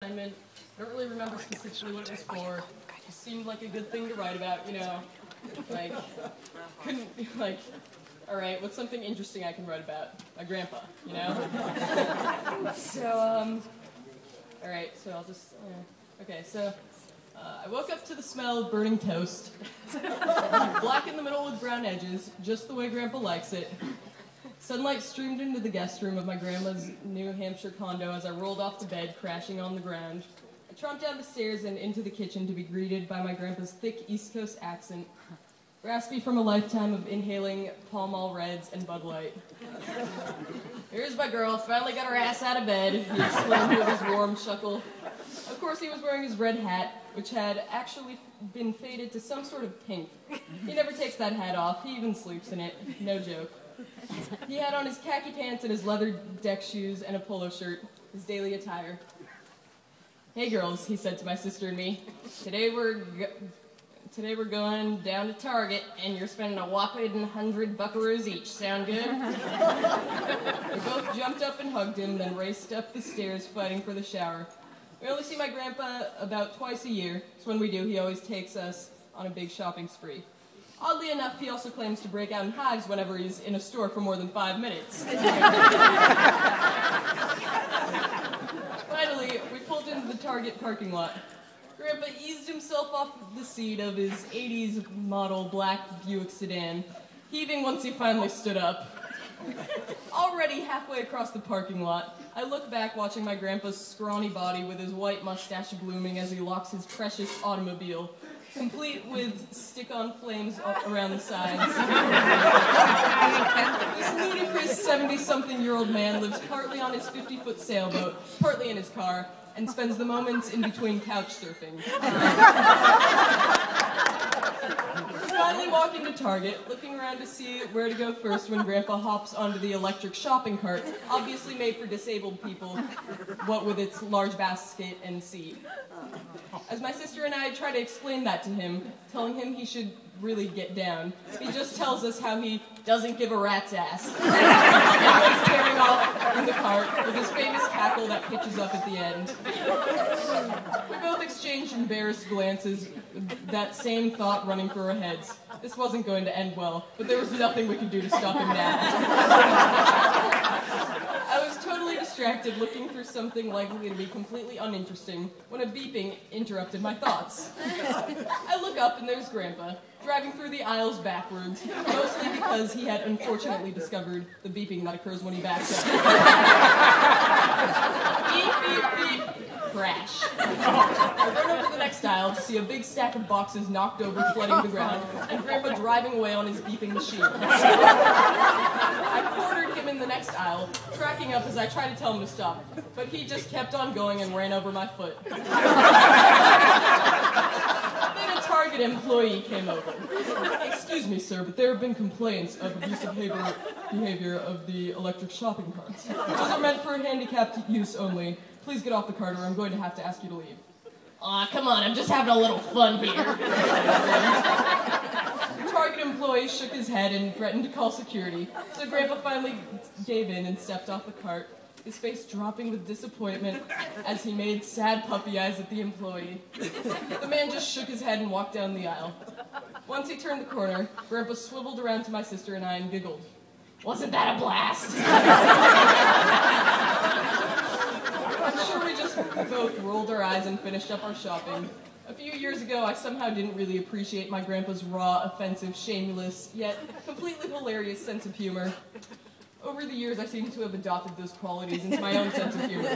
assignment. I don't really remember specifically what it was for. It seemed like a good thing to write about, you know. Like, alright, what's something interesting I can write about? My grandpa, you know? Alright, so I'll just, okay, so, I woke up to the smell of burning toast. Black in the middle with brown edges, just the way Grandpa likes it. Sunlight streamed into the guest room of my grandma's New Hampshire condo as I rolled off the bed, crashing on the ground. I tromped down the stairs and into the kitchen to be greeted by my grandpa's thick East Coast accent, raspy from a lifetime of inhaling Pall Mall Reds and Bud Light. "Here's my girl, finally got her ass out of bed," he exclaimed with his warm chuckle. Of course, he was wearing his red hat, which had actually been faded to some sort of pink. He never takes that hat off, he even sleeps in it, no joke. He had on his khaki pants and his leather deck shoes and a polo shirt, his daily attire. "Hey girls," he said to my sister and me, Today we're going down to Target, and you're spending a whopping 100 buckaroos each. Sound good?" We both jumped up and hugged him, then raced up the stairs fighting for the shower. We only see my grandpa about twice a year, so when we do, he always takes us on a big shopping spree. Oddly enough, he also claims to break out in hives whenever he's in a store for more than 5 minutes. Finally, we pulled into the Target parking lot. Grandpa eased himself off the seat of his 80s model black Buick sedan, heaving once he finally stood up. Already halfway across the parking lot, I look back watching my grandpa's scrawny body with his white mustache blooming as he locks his precious automobile, complete with stick-on flames around the sides. This ludicrous 70-something-year-old man lives partly on his 50-foot sailboat, partly in his car, and spends the moments in between couch surfing. Finally walk into Target, looking around to see where to go first when Grandpa hops onto the electric shopping cart, obviously made for disabled people, what with its large basket and seat. As my sister and I try to explain that to him, telling him he should really get down, he just tells us how he doesn't give a rat's ass, and goes tearing off in the cart with his famous cackle that pitches up at the end. We both exchanged embarrassed glances, that same thought running through our heads. This wasn't going to end well, but there was nothing we could do to stop him now. I was totally distracted, looking for something likely to be completely uninteresting, when a beeping interrupted my thoughts. I look up and there's Grandpa, driving through the aisles backwards, mostly because he had unfortunately discovered the beeping that occurs when he backs up. Beep, beep, beep. Crash. I run over the next aisle to see a big stack of boxes knocked over, flooding the ground, and Grandpa driving away on his beeping machine. I cornered him in the next aisle, tracking up as I tried to tell him to stop, but he just kept on going and ran over my foot. Then a Target employee came over. "Excuse me, sir, but there have been complaints of abusive behavior of the electric shopping carts. Those are meant for handicapped use only. Please get off the cart or I'm going to have to ask you to leave." "Aw, come on, I'm just having a little fun here." The Target employee shook his head and threatened to call security, so Grandpa finally gave in and stepped off the cart, his face dropping with disappointment as he made sad puppy eyes at the employee. The man just shook his head and walked down the aisle. Once he turned the corner, Grandpa swiveled around to my sister and I and giggled. "Wasn't that a blast?" I'm sure we just both rolled our eyes and finished up our shopping. A few years ago, I somehow didn't really appreciate my grandpa's raw, offensive, shameless, yet completely hilarious sense of humor. Over the years, I seem to have adopted those qualities into my own sense of humor.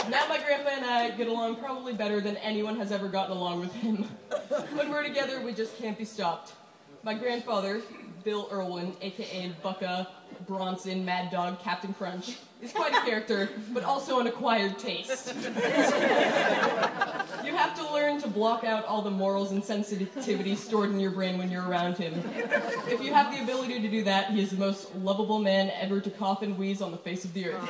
Now my grandpa and I get along probably better than anyone has ever gotten along with him. When we're together, we just can't be stopped. My grandfather, Bill Urlwin, a.k.a. Bucka, Bronson, Mad Dog, Captain Crunch, is quite a character, but also an acquired taste. You have to learn to block out all the morals and sensitivity stored in your brain when you're around him. If you have the ability to do that, he is the most lovable man ever to cough and wheeze on the face of the earth.